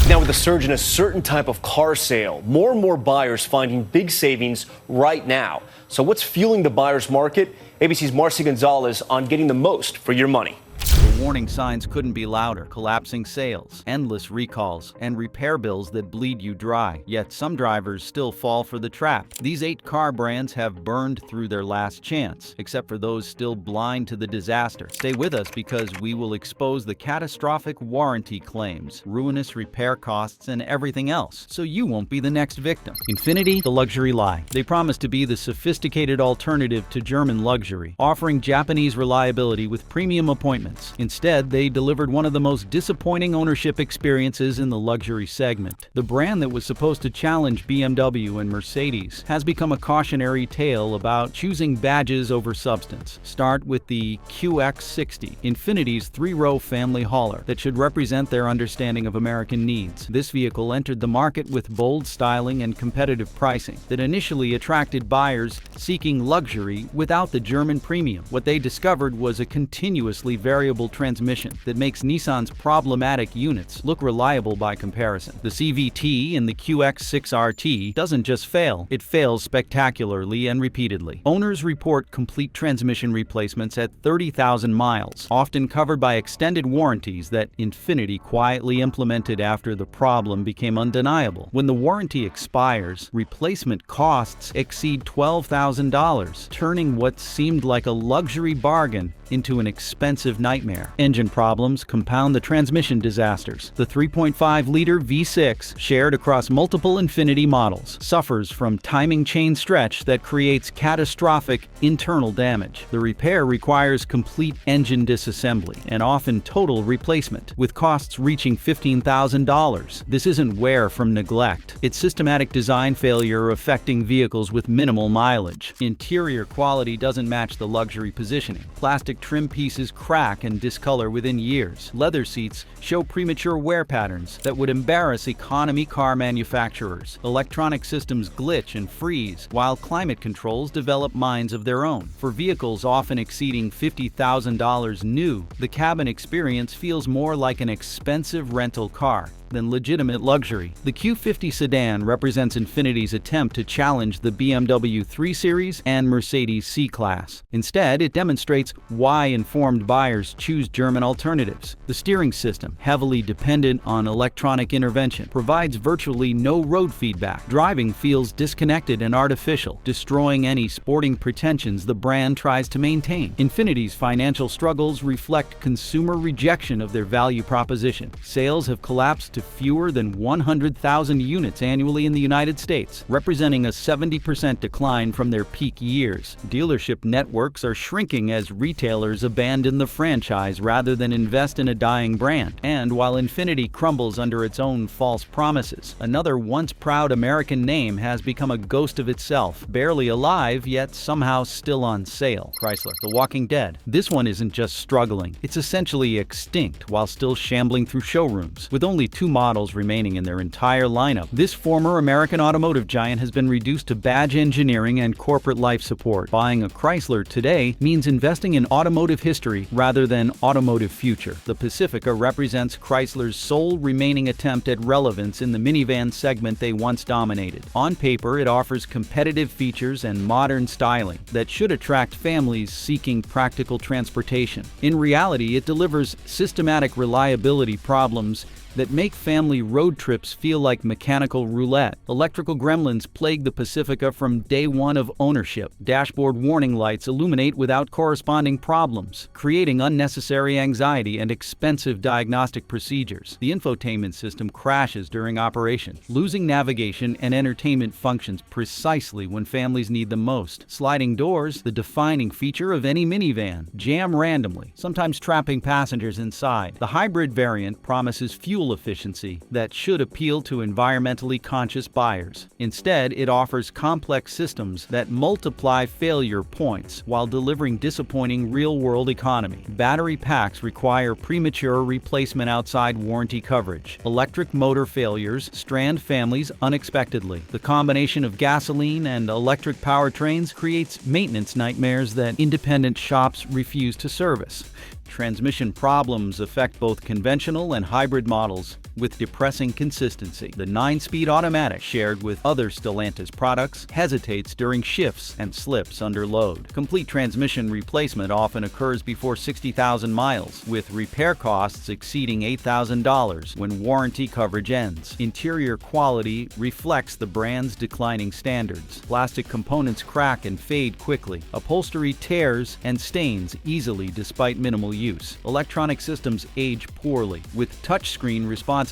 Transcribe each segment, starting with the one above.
Now, with a surge in a certain type of car sale, more and more buyers finding big savings right now. So what's fueling the buyer's market? ABC's Marcy Gonzalez on getting the most for your money. The warning signs couldn't be louder. Collapsing sales, endless recalls, and repair bills that bleed you dry. Yet some drivers still fall for the trap. These 8 car brands have burned through their last chance, except for those still blind to the disaster. Stay with us because we will expose the catastrophic warranty claims, ruinous repair costs, and everything else, so you won't be the next victim. Infiniti, the luxury lie. They promise to be the sophisticated alternative to German luxury, offering Japanese reliability with premium appointments. Instead, they delivered one of the most disappointing ownership experiences in the luxury segment. The brand that was supposed to challenge BMW and Mercedes has become a cautionary tale about choosing badges over substance. Start with the QX60, Infiniti's 3-row family hauler that should represent their understanding of American needs. This vehicle entered the market with bold styling and competitive pricing that initially attracted buyers seeking luxury without the German premium. What they discovered was a continuously variable transmission that makes Nissan's problematic units look reliable by comparison. The CVT in the QX6RT doesn't just fail, it fails spectacularly and repeatedly. Owners report complete transmission replacements at 30,000 miles, often covered by extended warranties that Infiniti quietly implemented after the problem became undeniable. When the warranty expires, replacement costs exceed $12,000, turning what seemed like a luxury bargain into an expensive nightmare. Engine problems compound the transmission disasters. The 3.5-liter V6, shared across multiple Infiniti models, suffers from timing chain stretch that creates catastrophic internal damage. The repair requires complete engine disassembly and often total replacement, with costs reaching $15,000. This isn't wear from neglect. It's systematic design failure affecting vehicles with minimal mileage. Interior quality doesn't match the luxury positioning. Plastic trim pieces crack and discolor within years. Leather seats show premature wear patterns that would embarrass economy car manufacturers. Electronic systems glitch and freeze, while climate controls develop minds of their own. For vehicles often exceeding $50,000 new, the cabin experience feels more like an expensive rental car than legitimate luxury. The Q50 sedan represents Infiniti's attempt to challenge the BMW 3 Series and Mercedes C-Class. Instead, it demonstrates why informed buyers choose German alternatives. The steering system, heavily dependent on electronic intervention, provides virtually no road feedback. Driving feels disconnected and artificial, destroying any sporting pretensions the brand tries to maintain. Infiniti's financial struggles reflect consumer rejection of their value proposition. Sales have collapsed to fewer than 100,000 units annually in the United States, representing a 70% decline from their peak years. Dealership networks are shrinking as retailers abandon the franchise rather than invest in a dying brand. And while Infiniti crumbles under its own false promises, another once proud American name has become a ghost of itself, barely alive yet somehow still on sale. Chrysler, the Walking Dead. This one isn't just struggling, it's essentially extinct while still shambling through showrooms. With only 2 models remaining in their entire lineup, this former American automotive giant has been reduced to badge engineering and corporate life support. Buying a Chrysler today means investing in automotive history rather than automotive future. The Pacifica represents Chrysler's sole remaining attempt at relevance in the minivan segment they once dominated. On paper, it offers competitive features and modern styling that should attract families seeking practical transportation. In reality, it delivers systematic reliability problems that make family road trips feel like mechanical roulette. Electrical gremlins plague the Pacifica from day one of ownership. Dashboard warning lights illuminate without corresponding problems, creating unnecessary anxiety and expensive diagnostic procedures. The infotainment system crashes during operation, losing navigation and entertainment functions precisely when families need them most. Sliding doors, the defining feature of any minivan, jam randomly, sometimes trapping passengers inside. The hybrid variant promises fuel efficiency that should appeal to environmentally conscious buyers. Instead, it offers complex systems that multiply failure points while delivering disappointing real-world economy. Battery packs require premature replacement outside warranty coverage. Electric motor failures strand families unexpectedly. The combination of gasoline and electric powertrains creates maintenance nightmares that independent shops refuse to service. Transmission problems affect both conventional and hybrid models with depressing consistency. The 9-speed automatic, shared with other Stellantis products, hesitates during shifts and slips under load. Complete transmission replacement often occurs before 60,000 miles, with repair costs exceeding $8,000 when warranty coverage ends. Interior quality reflects the brand's declining standards. Plastic components crack and fade quickly. Upholstery tears and stains easily despite minimal use. Electronic systems age poorly, with touchscreen responsiveness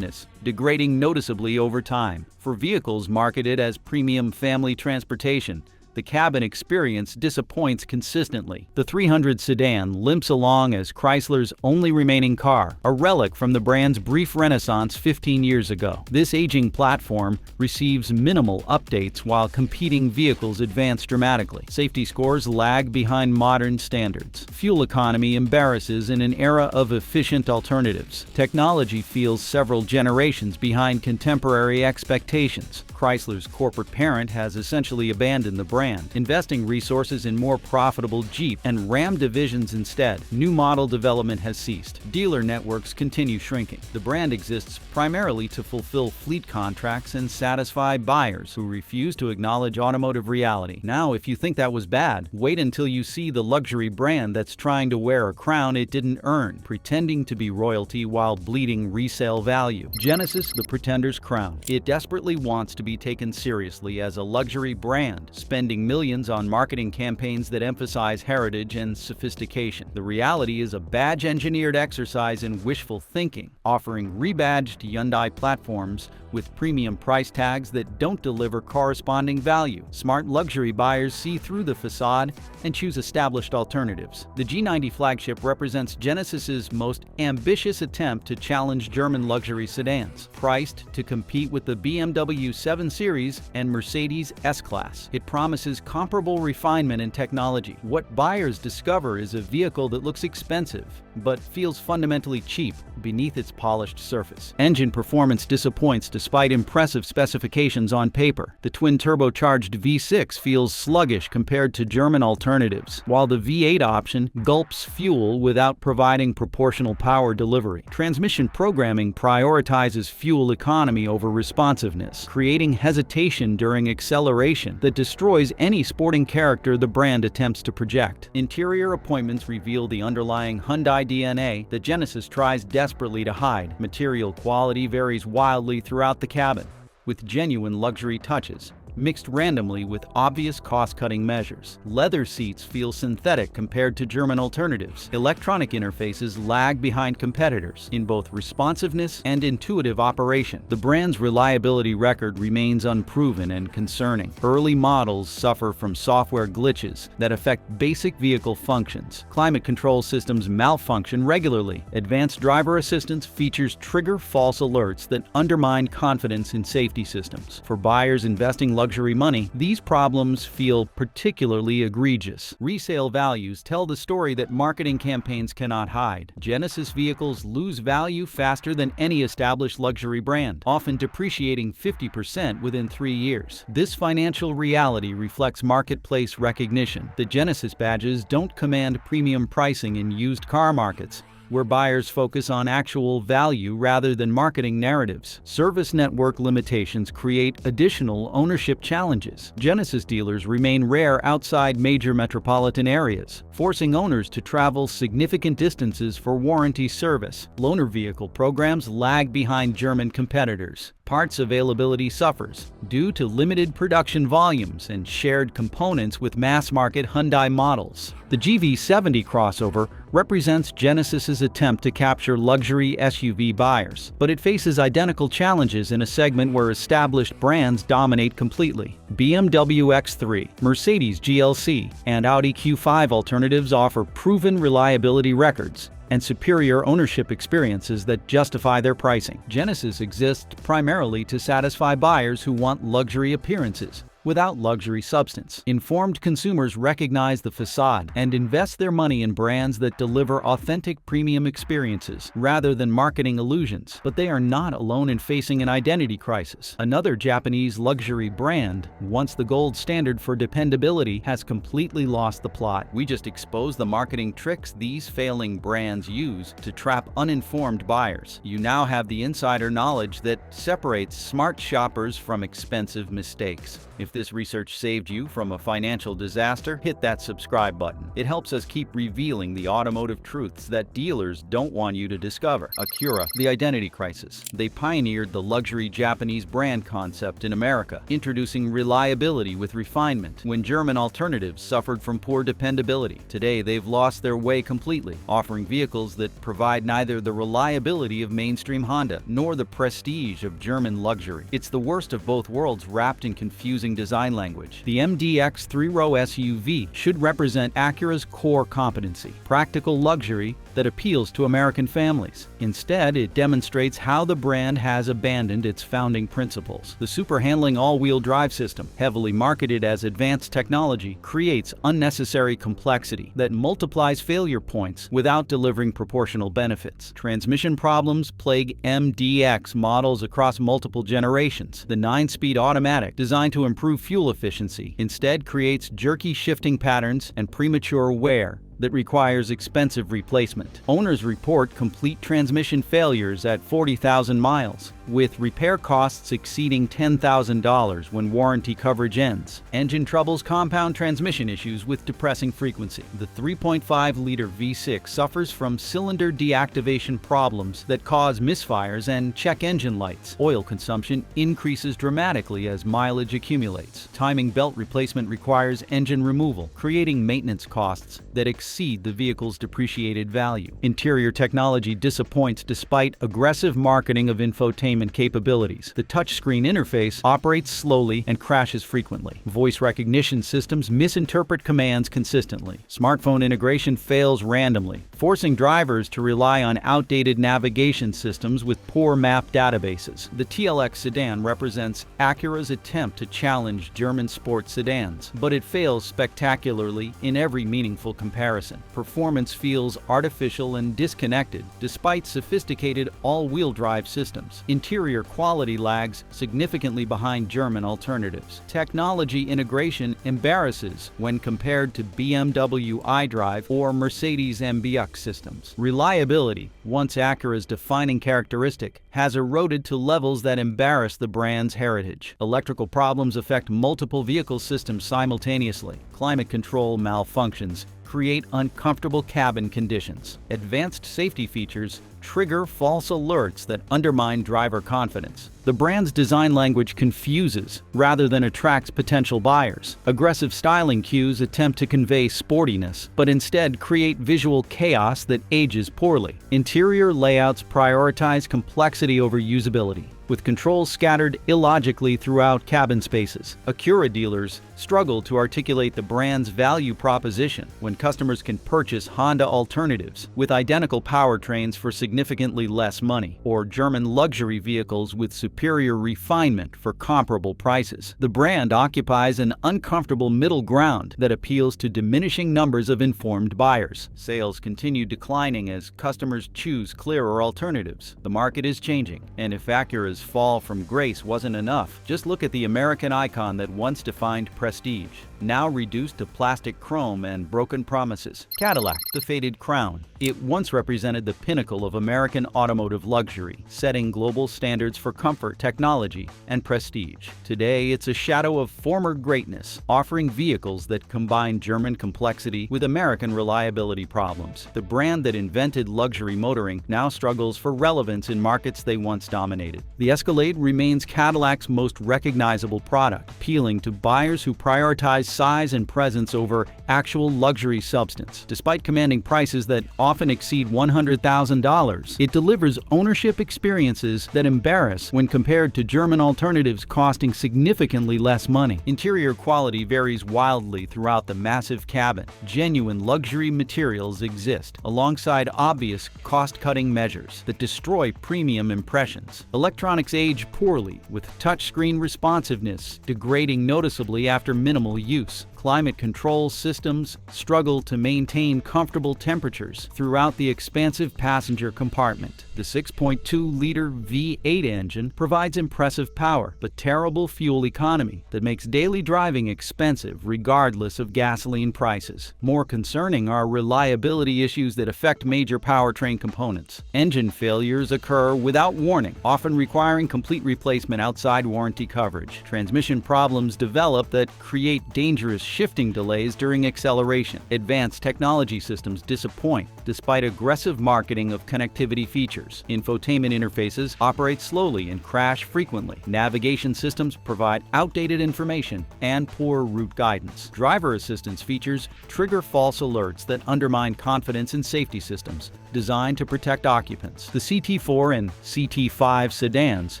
degrading noticeably over time. For vehicles marketed as premium family transportation, the cabin experience disappoints consistently. The 300 sedan limps along as Chrysler's only remaining car, a relic from the brand's brief renaissance 15 years ago. This aging platform receives minimal updates while competing vehicles advance dramatically. Safety scores lag behind modern standards. Fuel economy embarrasses in an era of efficient alternatives. Technology feels several generations behind contemporary expectations. Chrysler's corporate parent has essentially abandoned the brand, investing resources in more profitable Jeep and Ram divisions instead. New model development has ceased. Dealer networks continue shrinking. The brand exists primarily to fulfill fleet contracts and satisfy buyers who refuse to acknowledge automotive reality. Now, if you think that was bad, wait until you see the luxury brand that's trying to wear a crown it didn't earn, pretending to be royalty while bleeding resale value. Genesis, the pretender's crown. It desperately wants to be taken seriously as a luxury brand, spending millions on marketing campaigns that emphasize heritage and sophistication. The reality is a badge-engineered exercise in wishful thinking, offering rebadged Hyundai platforms with premium price tags that don't deliver corresponding value. Smart luxury buyers see through the facade and choose established alternatives. The G90 flagship represents Genesis's most ambitious attempt to challenge German luxury sedans, priced to compete with the BMW 7 Series and Mercedes S-Class. It promises comparable refinement and technology. What buyers discover is a vehicle that looks expensive, but feels fundamentally cheap beneath its polished surface. Engine performance disappoints despite impressive specifications on paper. The twin-turbocharged V6 feels sluggish compared to German alternatives, while the V8 option gulps fuel without providing proportional power delivery. Transmission programming prioritizes fuel economy over responsiveness, creating hesitation during acceleration that destroys any sporting character the brand attempts to project. Interior appointments reveal the underlying Hyundai DNA that Genesis tries desperately to hide. Material quality varies wildly throughout the cabin, with genuine luxury touches mixed randomly with obvious cost-cutting measures. Leather seats feel synthetic compared to German alternatives. Electronic interfaces lag behind competitors in both responsiveness and intuitive operation. The brand's reliability record remains unproven and concerning. Early models suffer from software glitches that affect basic vehicle functions. Climate control systems malfunction regularly. Advanced driver assistance features trigger false alerts that undermine confidence in safety systems. For buyers investing luxury money, these problems feel particularly egregious. Resale values tell the story that marketing campaigns cannot hide. Genesis vehicles lose value faster than any established luxury brand, often depreciating 50% within 3 years. This financial reality reflects marketplace recognition. The Genesis badges don't command premium pricing in used car markets, where buyers focus on actual value rather than marketing narratives. Service network limitations create additional ownership challenges. Genesis dealers remain rare outside major metropolitan areas, forcing owners to travel significant distances for warranty service. Loaner vehicle programs lag behind German competitors. Parts availability suffers due to limited production volumes and shared components with mass-market Hyundai models. The GV70 crossover represents Genesis's attempt to capture luxury SUV buyers, but it faces identical challenges in a segment where established brands dominate completely. BMW X3, Mercedes GLC, and Audi Q5 alternatives offer proven reliability records and superior ownership experiences that justify their pricing. Genesis exists primarily to satisfy buyers who want luxury appearances, without luxury substance. Informed consumers recognize the facade and invest their money in brands that deliver authentic premium experiences rather than marketing illusions. But they are not alone in facing an identity crisis. Another Japanese luxury brand, once the gold standard for dependability, has completely lost the plot. We just exposed the marketing tricks these failing brands use to trap uninformed buyers. You now have the insider knowledge that separates smart shoppers from expensive mistakes. If this research saved you from a financial disaster, hit that subscribe button. It helps us keep revealing the automotive truths that dealers don't want you to discover. Acura, the identity crisis. They pioneered the luxury Japanese brand concept in America, introducing reliability with refinement when German alternatives suffered from poor dependability. Today, they've lost their way completely, offering vehicles that provide neither the reliability of mainstream Honda nor the prestige of German luxury. It's the worst of both worlds wrapped in confusing design language. The MDX 3-row SUV should represent Acura's core competency, practical luxury that appeals to American families. Instead, it demonstrates how the brand has abandoned its founding principles. The super-handling all-wheel drive system, heavily marketed as advanced technology, creates unnecessary complexity that multiplies failure points without delivering proportional benefits. Transmission problems plague MDX models across multiple generations. The 9-speed automatic, designed to improve fuel efficiency, instead creates jerky shifting patterns and premature wear that requires expensive replacement. Owners report complete transmission failures at 40,000 miles, with repair costs exceeding $10,000 when warranty coverage ends. Engine troubles compound transmission issues with depressing frequency. The 3.5-liter V6 suffers from cylinder deactivation problems that cause misfires and check engine lights. Oil consumption increases dramatically as mileage accumulates. Timing belt replacement requires engine removal, creating maintenance costs that exceed the vehicle's depreciated value. Interior technology disappoints despite aggressive marketing of infotainment capabilities. The touchscreen interface operates slowly and crashes frequently. Voice recognition systems misinterpret commands consistently. Smartphone integration fails randomly, forcing drivers to rely on outdated navigation systems with poor map databases. The TLX sedan represents Acura's attempt to challenge German sports sedans, but it fails spectacularly in every meaningful comparison. Performance feels artificial and disconnected despite sophisticated all-wheel drive systems. Interior quality lags significantly behind German alternatives. Technology integration embarrasses when compared to BMW iDrive or Mercedes MBUX systems. Reliability, once Acura's defining characteristic, has eroded to levels that embarrass the brand's heritage. Electrical problems affect multiple vehicle systems simultaneously. Climate control malfunctions create uncomfortable cabin conditions. Advanced safety features trigger false alerts that undermine driver confidence. The brand's design language confuses rather than attracts potential buyers. Aggressive styling cues attempt to convey sportiness, but instead create visual chaos that ages poorly. Interior layouts prioritize complexity over usability, with controls scattered illogically throughout cabin spaces. Acura dealers struggle to articulate the brand's value proposition when customers can purchase Honda alternatives with identical powertrains for significantly less money, or German luxury vehicles with superior refinement for comparable prices. The brand occupies an uncomfortable middle ground that appeals to diminishing numbers of informed buyers. Sales continue declining as customers choose clearer alternatives. The market is changing, and if Acura's fall from grace wasn't enough, just look at the American icon that once defined prestige, now reduced to plastic chrome and broken promises. Cadillac, the faded crown. It once represented the pinnacle of American automotive luxury, setting global standards for comfort, technology, and prestige. Today, it's a shadow of former greatness, offering vehicles that combine German complexity with American reliability problems. The brand that invented luxury motoring now struggles for relevance in markets they once dominated. The Escalade remains Cadillac's most recognizable product, appealing to buyers who prioritize size and presence over actual luxury substance. Despite commanding prices that often exceed $100,000, it delivers ownership experiences that embarrass when compared to German alternatives costing significantly less money. Interior quality varies wildly throughout the massive cabin. Genuine luxury materials exist, alongside obvious cost-cutting measures that destroy premium impressions. Electronics age poorly, with touchscreen responsiveness degrading noticeably after minimal use. Climate control systems struggle to maintain comfortable temperatures throughout the expansive passenger compartment. The 6.2-liter V8 engine provides impressive power, but terrible fuel economy that makes daily driving expensive regardless of gasoline prices. More concerning are reliability issues that affect major powertrain components. Engine failures occur without warning, often requiring complete replacement outside warranty coverage. Transmission problems develop that create dangerous shifting delays during acceleration. Advanced technology systems disappoint despite aggressive marketing of connectivity features. Infotainment interfaces operate slowly and crash frequently. Navigation systems provide outdated information and poor route guidance. Driver assistance features trigger false alerts that undermine confidence in safety systems designed to protect occupants. The CT4 and CT5 sedans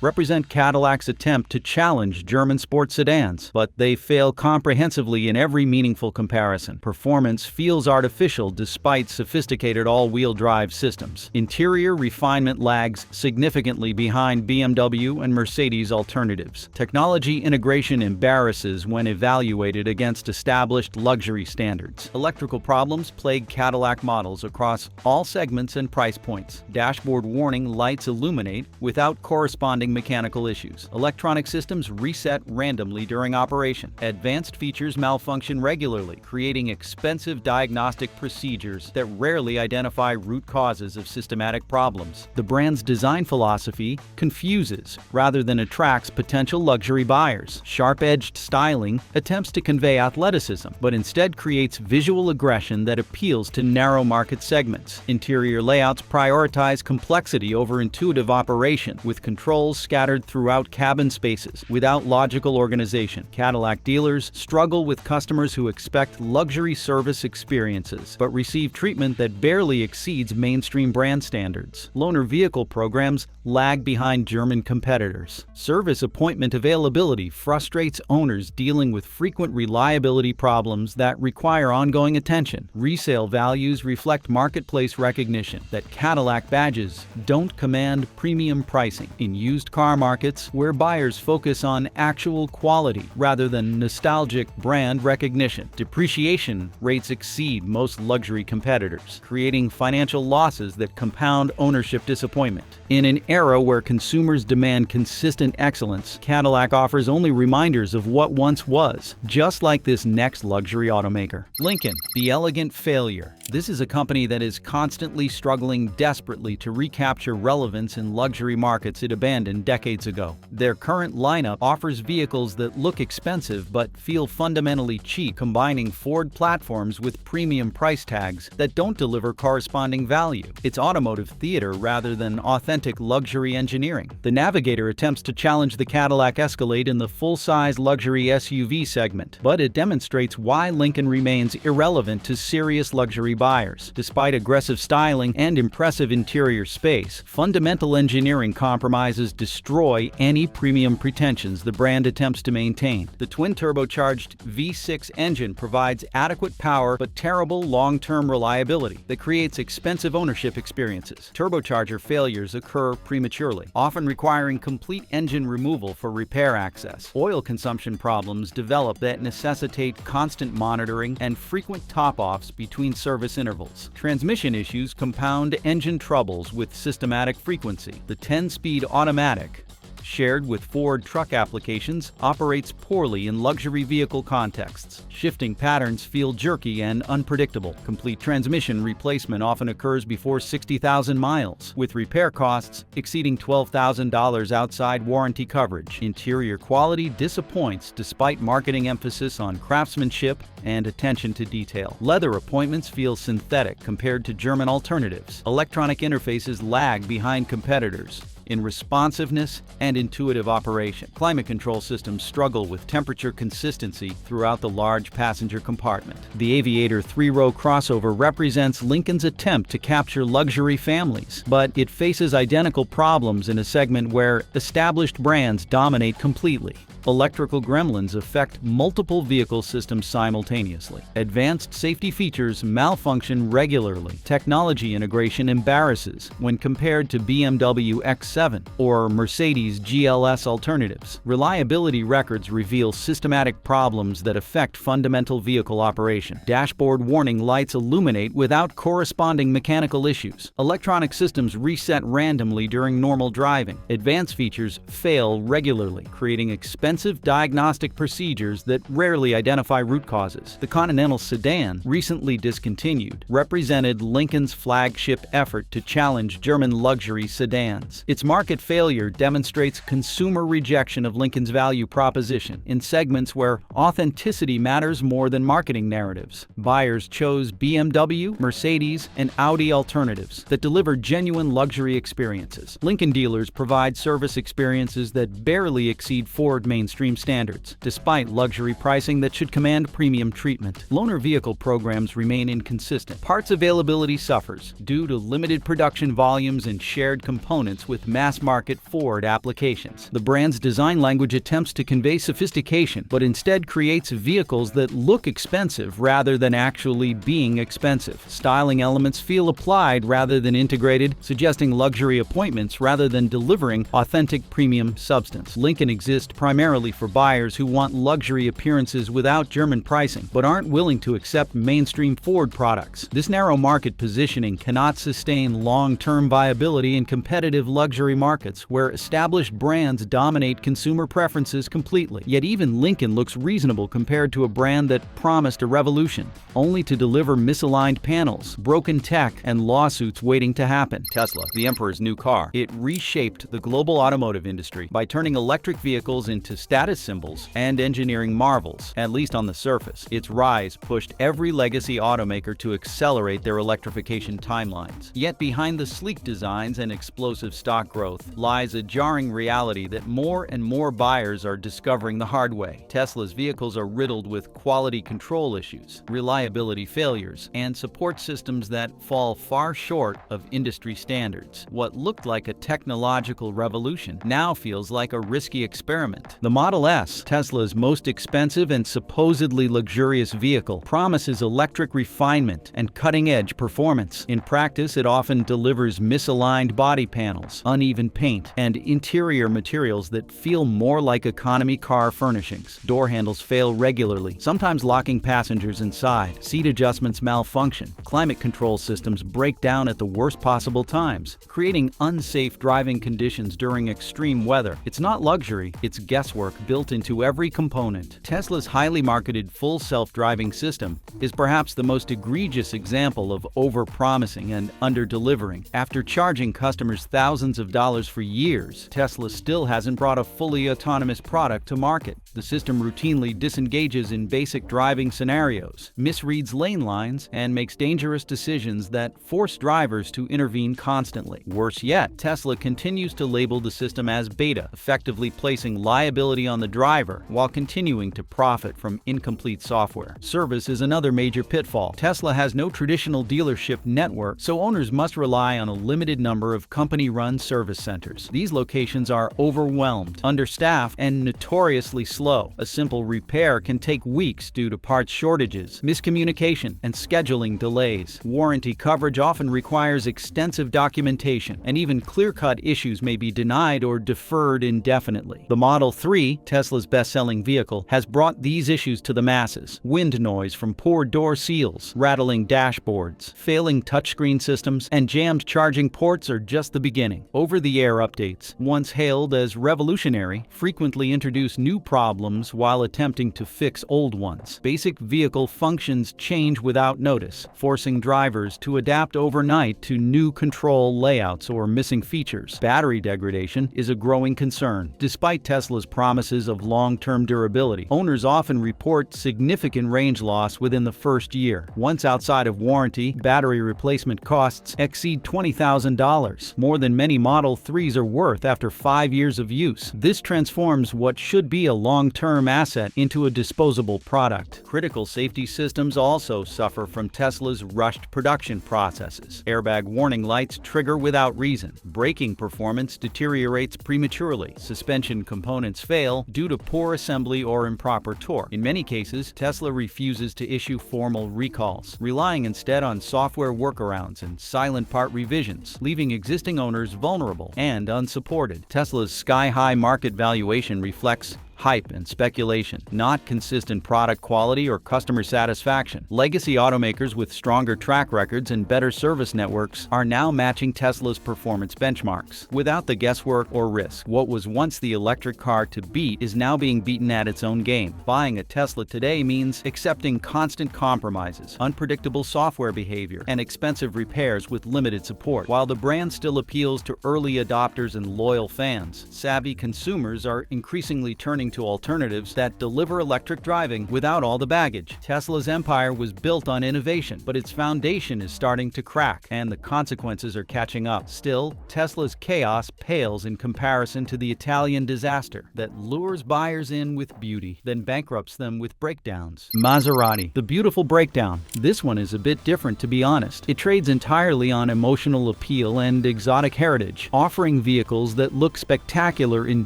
represent Cadillac's attempt to challenge German sports sedans, but they fail comprehensively in every meaningful comparison. Performance feels artificial despite sophisticated all-wheel drive systems. Interior refinement lags significantly behind BMW and Mercedes alternatives. Technology integration embarrasses when evaluated against established luxury standards. Electrical problems plague Cadillac models across all segments and price points. Dashboard warning lights illuminate without corresponding mechanical issues. Electronic systems reset randomly during operation. Advanced features malfunction regularly, creating expensive diagnostic procedures that rarely identify root causes of systematic problems. The brand's design philosophy confuses rather than attracts potential luxury buyers. Sharp-edged styling attempts to convey athleticism, but instead creates visual aggression that appeals to narrow market segments. Interior layouts prioritize complexity over intuitive operation, with controls scattered throughout cabin spaces without logical organization. Cadillac dealers struggle with customers who expect luxury service experiences, but receive treatment that barely exceeds mainstream brand standards. Loaner vehicle programs lag behind German competitors. Service appointment availability frustrates owners dealing with frequent reliability problems that require ongoing attention. Resale values reflect marketplace recognition that Cadillac badges don't command premium pricing. In used car markets, where buyers focus on actual quality rather than nostalgic brand recognition, depreciation rates exceed most luxury competitors, creating financial losses that compound ownership disappointment. In an era where consumers demand consistent excellence, Cadillac offers only reminders of what once was, just like this next luxury automaker. Lincoln, the elegant failure. This is a company that is constantly struggling desperately to recapture relevance in luxury markets it abandoned decades ago. Their current lineup offers vehicles that look expensive but feel fundamentally cheap, combining Ford platforms with premium price tags that don't deliver corresponding value. It's automotive theater rather than authentic luxury engineering. The Navigator attempts to challenge the Cadillac Escalade in the full-size luxury SUV segment, but it demonstrates why Lincoln remains irrelevant to serious luxury buyers. Despite aggressive styling and impressive interior space, fundamental engineering compromises destroy any premium pretensions the brand attempts to maintain. The twin-turbocharged V6 engine provides adequate power but terrible long-term reliability that creates expensive ownership experiences. Turbocharger failures occur prematurely, often requiring complete engine removal for repair access. Oil consumption problems develop that necessitate constant monitoring and frequent top-offs between service intervals. Transmission issues compound engine troubles with systematic frequency. The 10-speed automatic, shared with Ford truck applications, operates poorly in luxury vehicle contexts. Shifting patterns feel jerky and unpredictable. Complete transmission replacement often occurs before 60,000 miles, with repair costs exceeding $12,000 outside warranty coverage. Interior quality disappoints despite marketing emphasis on craftsmanship and attention to detail. Leather appointments feel synthetic compared to German alternatives. Electronic interfaces lag behind competitors, in responsiveness and intuitive operation. Climate control systems struggle with temperature consistency throughout the large passenger compartment. The Aviator 3-row crossover represents Lincoln's attempt to capture luxury families, but it faces identical problems in a segment where established brands dominate completely. Electrical gremlins affect multiple vehicle systems simultaneously. Advanced safety features malfunction regularly. Technology integration embarrasses when compared to BMW X7 or Mercedes GLS alternatives. Reliability records reveal systematic problems that affect fundamental vehicle operation. Dashboard warning lights illuminate without corresponding mechanical issues. Electronic systems reset randomly during normal driving. Advanced features fail regularly, creating expensive diagnostic procedures that rarely identify root causes. The Continental sedan, recently discontinued, represented Lincoln's flagship effort to challenge German luxury sedans. Its market failure demonstrates consumer rejection of Lincoln's value proposition in segments where authenticity matters more than marketing narratives. Buyers chose BMW, Mercedes, and Audi alternatives that deliver genuine luxury experiences. Lincoln dealers provide service experiences that barely exceed Ford mainstream standards, despite luxury pricing that should command premium treatment. Loaner vehicle programs remain inconsistent. Parts availability suffers due to limited production volumes and shared components with mass-market Ford applications. The brand's design language attempts to convey sophistication, but instead creates vehicles that look expensive rather than actually being expensive. Styling elements feel applied rather than integrated, suggesting luxury appointments rather than delivering authentic premium substance. Lincoln exists primarily for buyers who want luxury appearances without German pricing, but aren't willing to accept mainstream Ford products. This narrow market positioning cannot sustain long-term viability in competitive luxury markets where established brands dominate consumer preferences completely. Yet even Lincoln looks reasonable compared to a brand that promised a revolution, only to deliver misaligned panels, broken tech, and lawsuits waiting to happen. Tesla, the emperor's new car. It reshaped the global automotive industry by turning electric vehicles into status symbols and engineering marvels, at least on the surface. Its rise pushed every legacy automaker to accelerate their electrification timelines. Yet behind the sleek designs and explosive stock growth lies a jarring reality that more and more buyers are discovering the hard way. Tesla's vehicles are riddled with quality control issues, reliability failures, and support systems that fall far short of industry standards. What looked like a technological revolution now feels like a risky experiment. The Model S, Tesla's most expensive and supposedly luxurious vehicle, promises electric refinement and cutting-edge performance. In practice, it often delivers misaligned body panels, uneven paint, and interior materials that feel more like economy car furnishings. Door handles fail regularly, sometimes locking passengers inside. Seat adjustments malfunction. Climate control systems break down at the worst possible times, creating unsafe driving conditions during extreme weather. It's not luxury, it's guesswork built into every component. Tesla's highly marketed full self-driving system is perhaps the most egregious example of over-promising and under-delivering. After charging customers thousands of dollars for years, Tesla still hasn't brought a fully autonomous product to market. The system routinely disengages in basic driving scenarios, misreads lane lines, and makes dangerous decisions that force drivers to intervene constantly. Worse yet, Tesla continues to label the system as beta, effectively placing liability on the driver while continuing to profit from incomplete software. Service is another major pitfall. Tesla has no traditional dealership network, so owners must rely on a limited number of company-run service centers. These locations are overwhelmed, understaffed, and notoriously slow. A simple repair can take weeks due to parts shortages, miscommunication, and scheduling delays. Warranty coverage often requires extensive documentation, and even clear-cut issues may be denied or deferred indefinitely. The Model 3, Tesla's best-selling vehicle, has brought these issues to the masses. Wind noise from poor door seals, rattling dashboards, failing touchscreen systems, and jammed charging ports are just the beginning. Over-the-air updates, once hailed as revolutionary, frequently introduce new problems problems while attempting to fix old ones. Basic vehicle functions change without notice, forcing drivers to adapt overnight to new control layouts or missing features. Battery degradation is a growing concern. Despite Tesla's promises of long-term durability, owners often report significant range loss within the first year. Once outside of warranty, battery replacement costs exceed $20,000, more than many Model 3s are worth after 5 years of use. This transforms what should be a long-term asset into a disposable product. Critical safety systems also suffer from Tesla's rushed production processes. Airbag warning lights trigger without reason. Braking performance deteriorates prematurely. Suspension components fail due to poor assembly or improper torque. In many cases, Tesla refuses to issue formal recalls, relying instead on software workarounds and silent part revisions, leaving existing owners vulnerable and unsupported. Tesla's sky-high market valuation reflects hype and speculation, not consistent product quality or customer satisfaction. Legacy automakers with stronger track records and better service networks are now matching Tesla's performance benchmarks, without the guesswork or risk. What was once the electric car to beat is now being beaten at its own game. Buying a Tesla today means accepting constant compromises, unpredictable software behavior, and expensive repairs with limited support. While the brand still appeals to early adopters and loyal fans, savvy consumers are increasingly turning to alternatives that deliver electric driving without all the baggage. Tesla's empire was built on innovation, but its foundation is starting to crack, and the consequences are catching up. Still, Tesla's chaos pales in comparison to the Italian disaster that lures buyers in with beauty, then bankrupts them with breakdowns. Maserati, the beautiful breakdown. This one is a bit different, to be honest. It trades entirely on emotional appeal and exotic heritage, offering vehicles that look spectacular in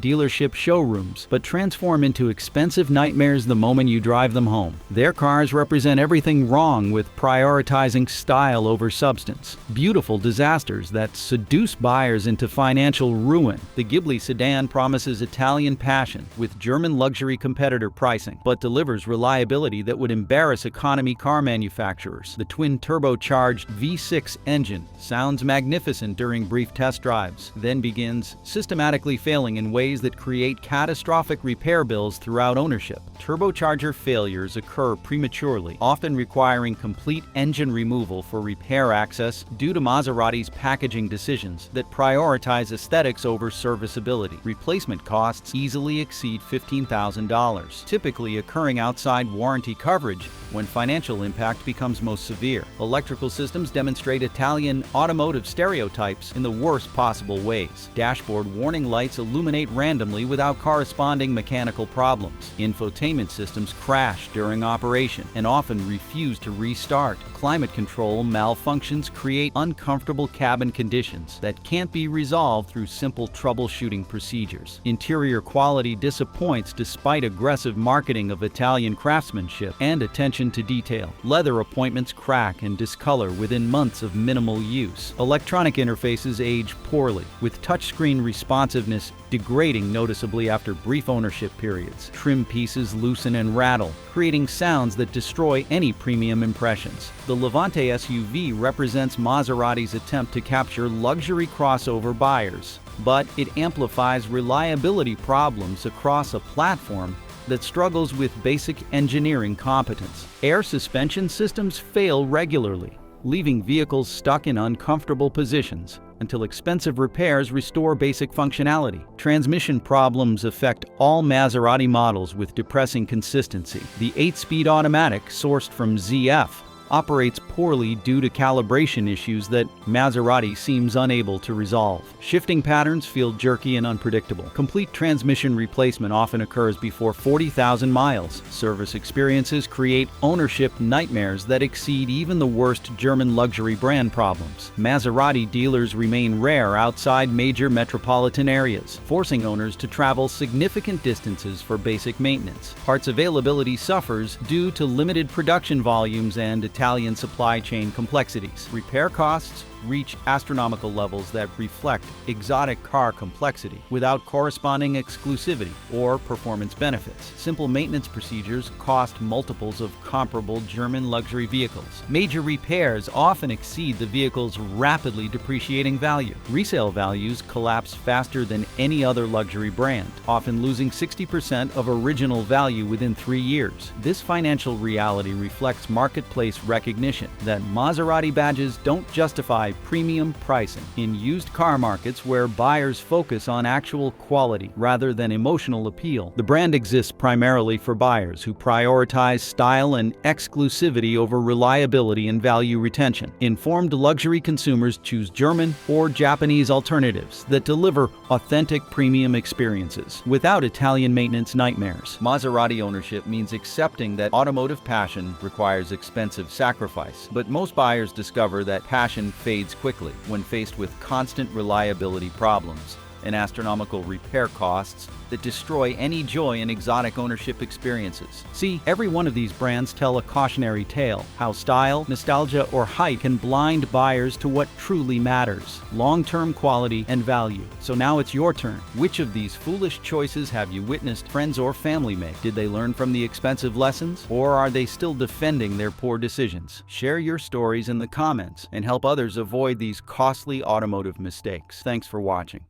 dealership showrooms, but transform into expensive nightmares the moment you drive them home. Their cars represent everything wrong with prioritizing style over substance. Beautiful disasters that seduce buyers into financial ruin. The Ghibli sedan promises Italian passion with German luxury competitor pricing, but delivers reliability that would embarrass economy car manufacturers. The twin-turbocharged V6 engine sounds magnificent during brief test drives, then begins systematically failing in ways that create catastrophic repair bills throughout ownership. Turbocharger failures occur prematurely, often requiring complete engine removal for repair access due to Maserati's packaging decisions that prioritize aesthetics over serviceability. Replacement costs easily exceed $15,000, typically occurring outside warranty coverage when financial impact becomes most severe. Electrical systems demonstrate Italian automotive stereotypes in the worst possible ways. Dashboard warning lights illuminate randomly without corresponding mechanical problems. Infotainment systems crash during operation and often refuse to restart. Climate control malfunctions create uncomfortable cabin conditions that can't be resolved through simple troubleshooting procedures. Interior quality disappoints despite aggressive marketing of Italian craftsmanship and attention to detail. Leather appointments crack and discolor within months of minimal use. Electronic interfaces age poorly, with touchscreen responsiveness degrading noticeably after brief ownership periods. Trim pieces loosen and rattle, creating sounds that destroy any premium impressions. The Levante SUV represents Maserati's attempt to capture luxury crossover buyers, but it amplifies reliability problems across a platform that struggles with basic engineering competence. Air suspension systems fail regularly, leaving vehicles stuck in uncomfortable positions until expensive repairs restore basic functionality. Transmission problems affect all Maserati models with depressing consistency. The 8-speed automatic, sourced from ZF, operates poorly due to calibration issues that Maserati seems unable to resolve. Shifting patterns feel jerky and unpredictable. Complete transmission replacement often occurs before 40,000 miles. Service experiences create ownership nightmares that exceed even the worst German luxury brand problems. Maserati dealers remain rare outside major metropolitan areas, forcing owners to travel significant distances for basic maintenance. Parts availability suffers due to limited production volumes and Italian supply chain complexities. Repair costs reach astronomical levels that reflect exotic car complexity without corresponding exclusivity or performance benefits. Simple maintenance procedures cost multiples of comparable German luxury vehicles. Major repairs often exceed the vehicle's rapidly depreciating value. Resale values collapse faster than any other luxury brand, often losing 60% of original value within 3 years. This financial reality reflects marketplace recognition that Maserati badges don't justify premium pricing. In used car markets where buyers focus on actual quality rather than emotional appeal, the brand exists primarily for buyers who prioritize style and exclusivity over reliability and value retention. Informed luxury consumers choose German or Japanese alternatives that deliver authentic premium experiences without Italian maintenance nightmares. Maserati ownership means accepting that automotive passion requires expensive sacrifice, but most buyers discover that passion fades quickly when faced with constant reliability problems and astronomical repair costs that destroy any joy in exotic ownership experiences. See, every one of these brands tell a cautionary tale, how style, nostalgia, or hype can blind buyers to what truly matters: long-term quality and value. So now it's your turn. Which of these foolish choices have you witnessed friends or family make? Did they learn from the expensive lessons, or are they still defending their poor decisions? Share your stories in the comments and help others avoid these costly automotive mistakes. Thanks for watching.